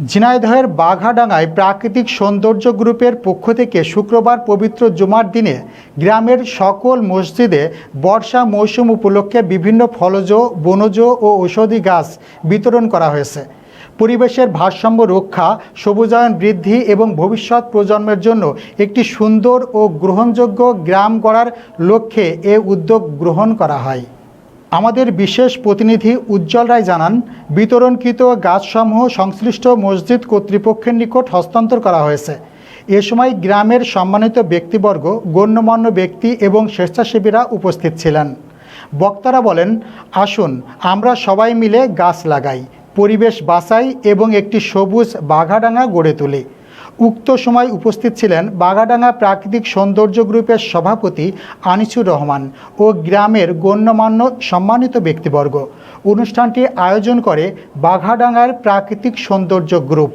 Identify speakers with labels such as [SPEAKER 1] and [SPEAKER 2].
[SPEAKER 1] ঝিনাইদহের বাঘাডাঙ্গায় প্রাকৃতিক সৌন্দর্য গ্রুপের পক্ষ থেকে শুক্রবার পবিত্র জুমার দিনে গ্রামের সকল মসজিদে বর্ষা মৌসুম উপলক্ষে বিভিন্ন ফলজ, বনজ ও ঔষধি গাছ বিতরণ করা হয়েছে। পরিবেশের ভারসাম্য রক্ষা, সবুজায়ন বৃদ্ধি এবং ভবিষ্যৎ প্রজন্মের জন্য একটি সুন্দর ও গ্রহণযোগ্য গ্রাম গড়ার লক্ষ্যে এ উদ্যোগ গ্রহণ করা হয়। আমাদের বিশেষ প্রতিনিধি উজ্জ্বল রায় জানান, বিতরণকৃত গাছসমূহ সংশ্লিষ্ট মসজিদ কর্তৃপক্ষের নিকট হস্তান্তর করা হয়েছে। এ সময় গ্রামের সম্মানিত ব্যক্তিবর্গ, গণ্যমান্য ব্যক্তি এবং স্বেচ্ছাসেবীরা উপস্থিত ছিলেন। বক্তারা বলেন, আসুন আমরা সবাই মিলে গাছ লাগাই, পরিবেশ বাঁচাই এবং একটি সবুজ বাঘাডাঙ্গা গড়ে তুলি। উক্ত সময় উপস্থিত ছিলেন বাঘাডাঙ্গা প্রাকৃতিক সৌন্দর্য গ্রুপের সভাপতি আনিসুর রহমান ও গ্রামের গণ্যমান্য সম্মানিত ব্যক্তিবর্গ। অনুষ্ঠানটি আয়োজন করে বাঘাডাঙ্গার প্রাকৃতিক সৌন্দর্য গ্রুপ।